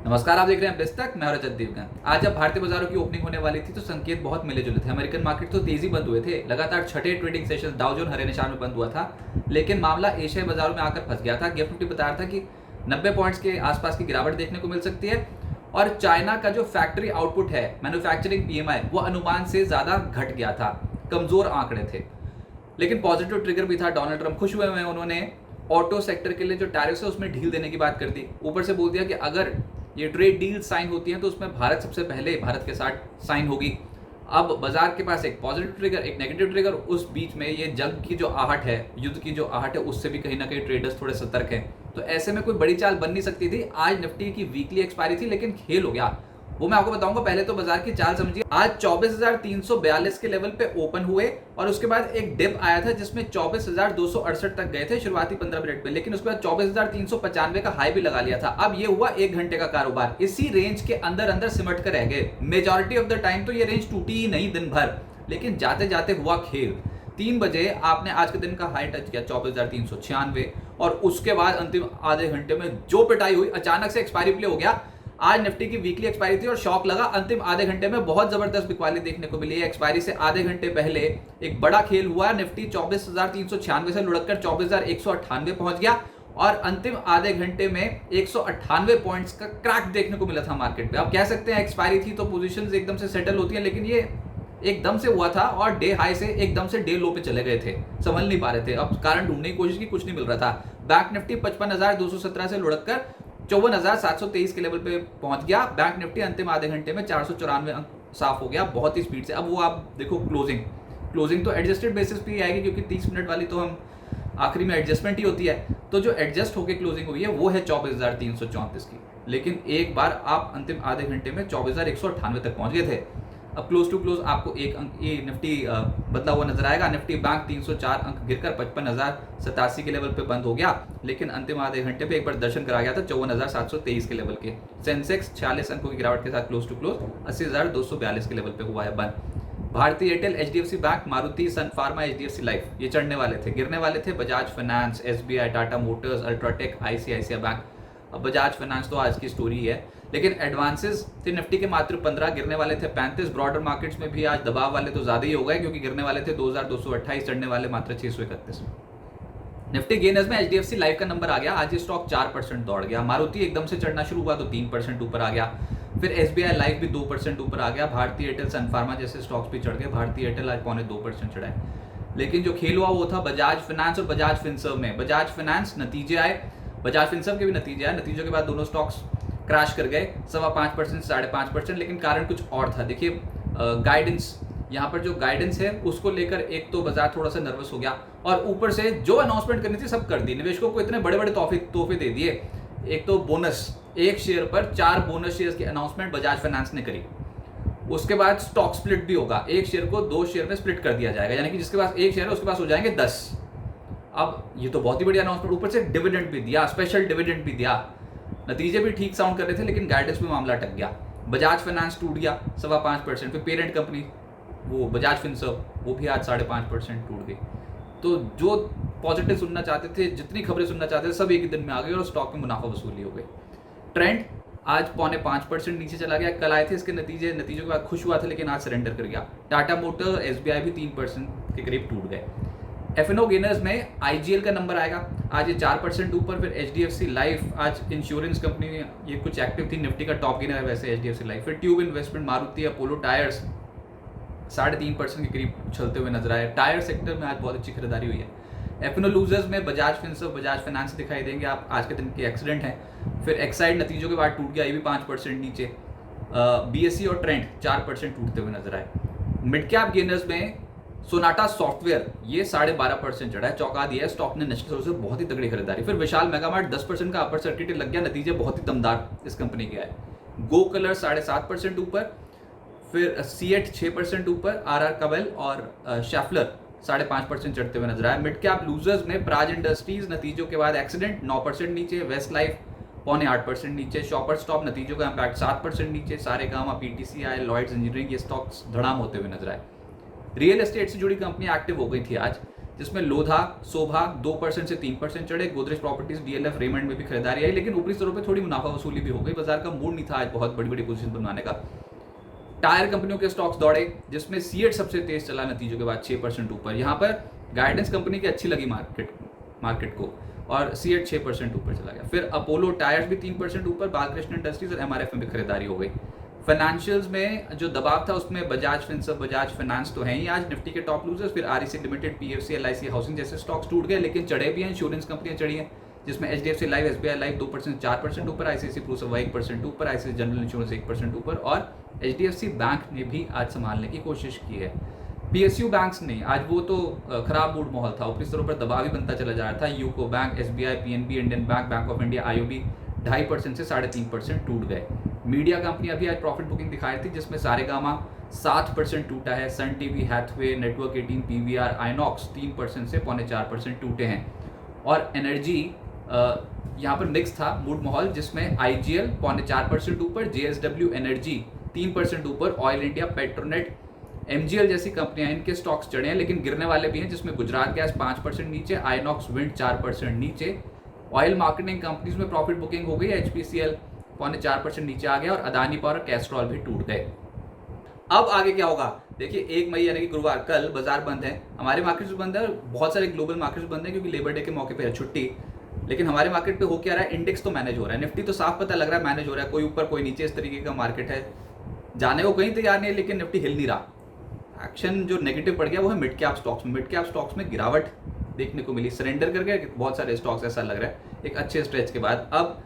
नमस्कार, आप देख रहे हैं बिस्तक। मैं रजत देवगन। आज जब भारतीय बाजारों की ओपनिंग होने वाली थी तो संकेत बहुत मिले जुले थे। अमेरिकन मार्केट तो तेजी बंद हुए थे। लगातार छठे ट्रेडिंग सेशन डाउ जोन हरे निशान में बंद हुआ था, लेकिन मामला एशियाई बाजारों में आकर फंस गया था। गिफ्ट निफ्टी बता रहा था कि 90 पॉइंट्स के आसपास की गिरावट देखने को मिल सकती है और चाइना का जो फैक्ट्री आउटपुट है, मैन्युफैक्चरिंग पीएमआई, वो अनुमान से ज्यादा घट गया था। कमजोर आंकड़े थे, लेकिन पॉजिटिव ट्रिगर भी था। डोनाल्ड ट्रंप खुश हुए हैं, उन्होंने ऑटो सेक्टर के लिए जो टैरिफ है उसमें ढील देने की बात कर दी। ऊपर से बोल दिया कि अगर ये ट्रेड डील साइन होती है तो उसमें भारत सबसे पहले भारत के साथ साइन होगी। अब बाजार के पास एक पॉजिटिव ट्रिगर, एक नेगेटिव ट्रिगर, उस बीच में ये जंग की जो आहट है, युद्ध की जो आहट है, उससे भी कहीं ना कहीं ट्रेडर्स थोड़े सतर्क हैं। तो ऐसे में कोई बड़ी चाल बन नहीं सकती थी। आज निफ्टी की वीकली एक्सपायरी थी, लेकिन खेल हो गया, वो मैं आपको बताऊंगा। पहले तो बाजार की चाल समझिए। आज 24,342 के लेवल पे ओपन हुए और उसके बाद एक डिप आया था जिसमें 24,268 तक गए थे शुरुआती 15 मिनट पे, लेकिन उसके बाद 24,395 का हाई भी लगा लिया था। अब ये हुआ 1 घंटे का कारोबार, इसी रेंज के अंदर अंदर सिमट कर रह गए। मेजॉरिटी ऑफ द टाइम तो ये रेंज टूटी ही नहीं दिन भर, लेकिन जाते जाते हुआ खेल। 3 बजे आपने आज के दिन का हाई टच किया 24,396 और उसके बाद अंतिम आधे घंटे में जो पिटाई हुई, अचानक से एक्सपायरी प्ले हो गया। आज निफ्टी की वीकली एक्सपायरी थी और शॉक लगा। अंतिम आधे घंटे में बहुत जबरदस्त बिकवाली देखने को मिली है। एक्सपायरी से आधे घंटे पहले एक बड़ा खेल हुआ। निफ्टी 24,396 से लुढ़ककर 24,198 पहुंच गया और अंतिम आधे घंटे में 198 पॉइंट्स का क्रैक देखने को मिला था मार्केट पे। अब कह सकते हैं एक्सपायरी थी तो पोजीशंस एकदम से सेटल होती हैं, लेकिन ये एकदम से हुआ था और डे हाई से एकदम से डे लो पे चले गए थे। संभल नहीं पा रहे थे। अब कारण ढूंढने की कोशिश की, कुछ नहीं मिल रहा था। बैंक निफ्टी 55,217 से लुढ़ककर 54,723 के लेवल पे पहुंच गया। बैंक निफ्टी अंतिम आधे घंटे में 494 अंक साफ हो गया बहुत ही स्पीड से। अब वो आप देखो क्लोजिंग तो एडजस्टेड बेसिस पे ही आएगी, क्योंकि 30 मिनट वाली तो हम आखिरी में एडजस्टमेंट ही होती है। तो जो एडजस्ट होकर क्लोजिंग हुई है वो है 24,334 की, लेकिन एक बार आप अंतिम आधे घंटे में 24,198 तक पहुंच गए थे। अब क्लोज टू क्लोज आपको एक अंक ये निफ्टी बदला हुआ नजर आएगा। निफ्टी बैंक 304 अंक गिरकर 55,087 के लेवल पे बंद हो गया, लेकिन अंतिम आधे घंटे पे एक बार दर्शन करा गया था 54,723 के लेवल के। सेंसेक्स 46 अंकों की गिरावट के साथ क्लोज टू क्लोज 80,242 के लेवल पे हुआ है बंद। भारतीय एयरटेल, एचडीएफसी बैंक, मारुति, सन फार्मा, एचडीएफसी लाइफ ये चढ़ने वाले थे। गिरने वाले थे Bajaj finance, SBI, Tata Motors, UltraTech, ICICI bank. अब बजाज फाइनेंस तो आज की स्टोरी है, लेकिन एडवांसेस थे निफ्टी के मात्र 15, गिरने वाले थे 35। ब्रॉडर मार्केट्स में भी आज दबाव वाले तो ज्यादा ही हो गए, क्योंकि गिरने वाले थे 2,228, चढ़ने वाले मात्र 631। निफ्टी गेनर्स में एचडीएफसी लाइफ का नंबर आ गया। आज ये स्टॉक 4% दौड़ गया। मारुति एकदम से चढ़ना शुरू हुआ तो 3% ऊपर आ गया। फिर एसबीआई लाइफ भी 2% ऊपर आ गया। भारतीय एयरटेल, सन फार्मा जैसे स्टॉक्स भी चढ़ गए। भारतीय एयरटेल आज 0.25% चढ़ा है। लेकिन जो खेल हुआ वो था बजाज फाइनेंस और बजाज फिनसर्व में। बजाज फाइनेंस नतीजे आए, बजाज फिनसर्व के भी नतीजे आए। नतीजों के बाद दोनों स्टॉक्स क्रैश कर गए 5.25% से 5.5%, लेकिन कारण कुछ और था। देखिए गाइडेंस, यहाँ पर जो गाइडेंस है उसको लेकर एक तो बाजार थोड़ा सा नर्वस हो गया और ऊपर से जो अनाउंसमेंट करनी थी सब कर दी। निवेशकों को इतने बड़े बड़े तोहफे दे दिए। एक तो बोनस, एक शेयर पर 4 बोनस शेयर्स की अनाउंसमेंट बजाज फाइनेंस ने करी। उसके बाद स्टॉक स्प्लिट भी होगा, एक शेयर को 2 शेयर में स्प्लिट कर दिया जाएगा, यानी कि जिसके पास एक शेयर है उसके पास हो जाएंगे 10। अब ये तो बहुत ही बढ़िया अनाउंसमेंट, ऊपर से डिविडेंड भी दिया, स्पेशल डिविडेंड भी दिया। नतीजे भी ठीक साउंड कर रहे थे, लेकिन गाइडेंस में मामला अटक गया। बजाज फाइनेंस टूट गया 5.25%। फिर पेरेंट कंपनी वो बजाज फिनसर्व, वो भी आज 5.5% टूट गई। तो जो पॉजिटिव सुनना चाहते थे, जितनी खबरें सुनना चाहते थे, सब एक ही दिन में आ गई और स्टॉक में मुनाफा वसूली हो गई। ट्रेंड आज 0.5% नीचे चला गया। कल आए थे इसके नतीजों के बाद खुश हुआ था, लेकिन आज सरेंडर कर गया। टाटा मोटर, एसबीआई भी 3% के करीब टूट गए। एफएनओ गेनर्स में आईजीएल का नंबर आएगा, आज ये 4% ऊपर। फिर एचडीएफसी लाइफ, आज इंश्योरेंस कंपनी ये कुछ एक्टिव थी, निफ्टी का टॉप गेनर है वैसे एचडीएफसी लाइफ। फिर tube investment, Maruti, Apollo tyres 3.5% के करीब उछलते हुए नजर आए। टायर सेक्टर में आज बहुत अच्छी खरीदारी हुई है। एफएनओ लूजर्स में बजाज फिनसर्व, बजाज फाइनेंस दिखाई देंगे आप, आज के दिन के एक्सीडेंट हैं। फिर एक्साइड नतीजों के बाद टूट गया, ये भी 5% नीचे। बीएसई और ट्रेंड 4% टूटते हुए नजर आए। मिड कैप गेनर्स में सोनाटा सॉफ्टवेयर ये 12.5% चढ़ा है, चौंका दिया है स्टॉक ने। नेशनल से बहुत ही तगड़ी खरीदारी। फिर विशाल मेगामार्ट 10% का अपर सर्किट लग गया, नतीजे बहुत ही दमदार इस कंपनी के आए। गो कलर 7.5% ऊपर। फिर सीएट 6% ऊपर। आरआर कवेल और शैफलर 5.5% चढ़ते हुए नजर आए। मिड कैप लूजर्स में प्राज इंडस्ट्रीज नतीजों के बाद एक्सीडेंट 9% नीचे। वेस्ट लाइफ 0.8% नीचे। शॉपर स्टॉप नतीजों का इंपैक्ट 7% नीचे। सारे काम पीटीसीआई, लॉयड्स इंजीनियरिंग ये स्टॉक्स धड़ाम होते हुए नजर आए। रियल एस्टेट से जुड़ी कंपनी एक्टिव हो गई थी आज। जिसमें लोधा शोभा 2% से 3% चढ़े। गोदरेज प्रॉपर्टीज, डीएलएफ, रेमंड में भी खरीदारी आई, लेकिन ऊपरी स्तरों पर थोड़ी मुनाफा वसूली भी हो गई। बाजार का मूड नहीं था आज बहुत बड़ी बड़ी पोजीशन बनवाने का। टायर कंपनियों के स्टॉक्स दौड़े, जिसमें सीएट सबसे तेज चला नतीजों के बाद 6% ऊपर। यहाँ पर गाइडेंस कंपनी की अच्छी लगी मार्केट को, और सीएट 6% ऊपर चला गया। फिर अपोलो टायर्स भी 3% ऊपर, बालकृष्ण इंडस्ट्रीज और एमआरएफ में भी खरीदारी हो गई। फाइनेंशियल्स में जो दबाव था उसमें बजाज फिनसर्व, बजाज फाइनेंस तो है ही आज निफ्टी के टॉप लूजर्स। फिर REC limited, PFC, LIC housing जैसे स्टॉक्स टूट गए, लेकिन चढ़े भी हैं। इंश्योरेंस कंपनियां चढ़ी हैं, जिसमें एचडीएफसी लाइफ, एसबीआई लाइफ 2% 4% ऊपर, आईसीआईसी प्रू 1% ऊपर, आईसीआईसी जनरल इंश्योरेंस 1% ऊपर, और एचडीएफसी बैंक ने भी आज संभालने की कोशिश की है। पीएसयू बैंक्स नहीं, आज वो तो खराब मूड माहौल था, ऊपरी स्तरों पर दबाव ही बनता चला जा रहा था। UCO bank, SBI, PNB, Indian bank, bank of India, IOB 2.5% से 3.5% टूट गए। मीडिया कंपनियां भी आज प्रॉफिट बुकिंग दिखा रही थी, जिसमें सारेगामा 7% टूटा है, सन टीवी, हैथवे, नेटवर्क 18, पीवीआर, आइनॉक्स 3% से 4.25% टूटे हैं। और एनर्जी यहाँ पर मिक्स था मूड माहौल, जिसमें आईजीएल 4.25% ऊपर, जेएसडब्ल्यू एनर्जी 3% ऊपर, ऑयल इंडिया, पेट्रोनेट, एमजीएल जैसी कंपनियां, इनके स्टॉक्स चढ़े हैं, लेकिन गिरने वाले भी हैं, जिसमें गुजरात गैस 5% नीचे, आइनॉक्स विंड 4% नीचे। ऑयल मार्केटिंग कंपनीज में प्रॉफिट बुकिंग हो गई, एचपीसीएल 4.25% नीचे आ गया, और अदानी पावर, कैस्ट्रॉल भी टूट गए। अब आगे क्या होगा देखिए, 1 मई यानी कि गुरुवार, कल बाजार बंद है, हमारे मार्केट्स बंद है, बहुत सारे ग्लोबल मार्केट्स बंद है क्योंकि लेबर डे के मौके पर है छुट्टी। लेकिन हमारे मार्केट पे हो क्या रहा है, इंडेक्स तो मैनेज हो रहा है, निफ्टी तो साफ पता लग रहा है मैनेज हो रहा है, कोई ऊपर कोई नीचे, इस तरीके का मार्केट है, जाने को कहीं तैयार नहीं है, लेकिन निफ्टी हिल नहीं रहा। एक्शन जो नेगेटिव पड़ गया वो है मिड कैप स्टॉक्स में। मिड कैप स्टॉक्स में गिरावट देखने को मिली, सरेंडर कर गए बहुत सारे स्टॉक्स, ऐसा लग रहा है एक अच्छे स्ट्रेच के बाद। अब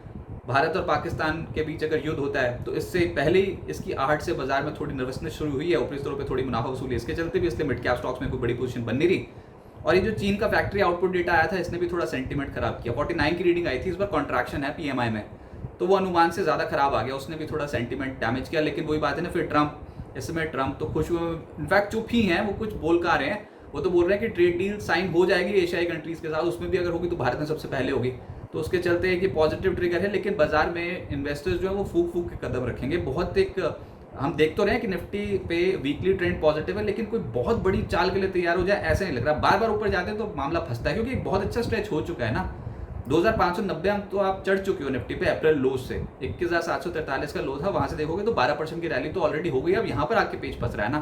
भारत और पाकिस्तान के बीच अगर युद्ध होता है तो इससे पहले ही इसकी आहट से बाजार में थोड़ी नर्वसनेस शुरू हुई है, ऊपरी स्तरों पर थोड़ी मुनाफा वसूली इसके चलते भी, इसलिए मिड कैप स्टॉक्स में कोई बड़ी पोजीशन बन नहीं रही। और ये जो चीन का फैक्ट्री आउटपुट डेटा आया था, इसने भी थोड़ा सेंटीमेंट खराब किया। 49 की रीडिंग आई थी, इस बार कॉन्ट्रैक्शन है पीएमआई में, तो वो अनुमान से ज़्यादा खराब आ गया, उसने भी थोड़ा सेंटीमेंट डैमेज किया। लेकिन वही बात है ना, फिर ट्रंप, इस समय ट्रंप तो खुश हुए, इनफैक्ट चुप ही हैं, वो कुछ बोल का रहे हैं, वो तो बोल रहे हैं कि ट्रेड डील साइन हो जाएगी एशियाई कंट्रीज के साथ, उसमें भी अगर होगी तो भारत में सबसे पहले होगी, तो उसके चलते एक पॉजिटिव ट्रिगर है। लेकिन बाजार में इन्वेस्टर्स जो है वो फूक फूक के कदम रखेंगे। बहुत हम देख तो रहे हैं कि निफ्टी पे वीकली ट्रेंड पॉजिटिव है, लेकिन कोई बहुत बड़ी चाल के लिए तैयार हो जाए ऐसा नहीं लग रहा। बार बार ऊपर जाते हैं तो मामला फंसता है, क्योंकि एक बहुत अच्छा स्ट्रेच हो चुका है ना, 2590 अंक तो आप चढ़ चुके हो निफ्टी पे अप्रैल लो से। 21,743 का लो था, वहां से देखोगे तो 12% की रैली तो ऑलरेडी हो गई, अब यहाँ पर आके पेज फंस रहा है ना।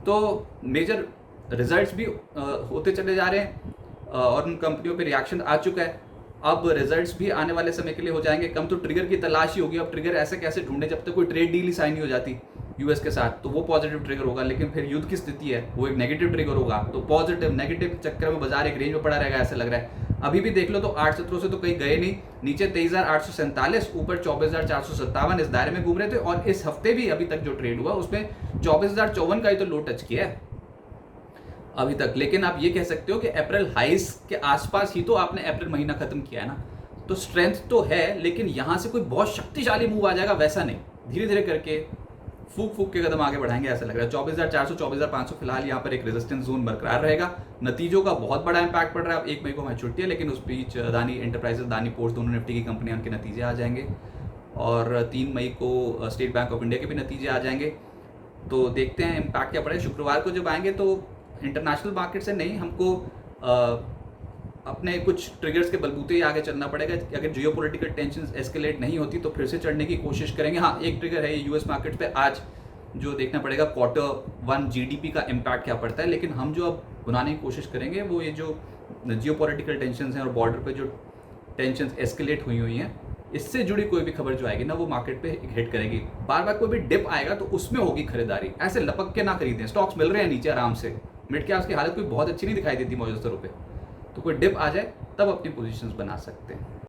तो मेजर रिजल्ट्स भी होते चले जा रहे हैं, और उन कंपनियों पे रिएक्शन आ चुका है। अब रिजल्ट्स भी आने वाले समय के लिए हो जाएंगे कम, तो ट्रिगर की तलाश ही होगी। अब ट्रिगर ऐसे कैसे ढूंढे, जब तक कोई ट्रेड डील ही साइन नहीं हो जाती यूएस के साथ, तो वो पॉजिटिव ट्रिगर होगा। लेकिन फिर युद्ध की स्थिति है, वो एक नेगेटिव ट्रिगर होगा, तो पॉजिटिव नेगेटिव के चक्कर में बाजार एक रेंज में पड़ा रहेगा ऐसा लग रहा है। अभी भी देख लो तो 817 से तो कहीं गए नहीं, नीचे 23,847, ऊपर 24,457, इस दायरे में घूम रहे थे। और इस हफ्ते भी अभी तक जो ट्रेड हुआ उसमें 24,054 का ही तो लो टच किया है अभी तक। लेकिन आप ये कह सकते हो कि अप्रैल हाइस के आसपास ही तो आपने अप्रैल महीना खत्म किया है ना, तो स्ट्रेंथ तो है, लेकिन यहां से कोई बहुत शक्तिशाली मूव आ जाएगा वैसा नहीं, धीरे धीरे करके फूक फूक के कदम आगे बढ़ाएंगे ऐसा लग रहा है। 24,400 24,500 फिलहाल यहाँ पर एक रेजिस्टेंस जोन बरकरार रहेगा। नतीजों का बहुत बड़ा इंपैक्ट पड़ रहा है। अब 1 मई को हमारी छुट्टी है, लेकिन उस बीच अदानी एंटरप्राइजेस, अदानी पोर्ट्स, दोनों निफ्टी की कंपनियां, उनके नतीजे आ जाएंगे। और 3 मई को स्टेट बैंक ऑफ इंडिया के भी नतीजे आ जाएंगे, तो देखते हैं इम्पैक्ट क्या पड़े। शुक्रवार को जब आएंगे तो इंटरनेशनल मार्केट से नहीं, हमको अपने कुछ ट्रिगर्स के बलबूते ही आगे चलना पड़ेगा। अगर जियोपॉलिटिकल टेंशन एस्केलेट नहीं होती तो फिर से चढ़ने की कोशिश करेंगे। हाँ, एक ट्रिगर है यूएस मार्केट पे आज जो देखना पड़ेगा, Q1 जीडीपी का इम्पैक्ट क्या पड़ता है। लेकिन हम जो अब बनाने की कोशिश करेंगे वो ये जो जियोपॉलिटिकल टेंशन हैं और बॉर्डर पे जो टेंशन एस्केलेट हुई हैं, इससे जुड़ी कोई भी खबर जो आएगी ना, वो मार्केट पे हिट करेगी। बार बार कोई भी डिप आएगा तो उसमें होगी खरीदारी, ऐसे लपक के ना खरीदें। स्टॉक्स मिल रहे हैं नीचे आराम से, मिड कैप्स की हालत कोई बहुत अच्छी नहीं दिखाई देती मौजूदा स्तरों पे, तो कोई डिप आ जाए तब अपनी पोजीशंस बना सकते हैं।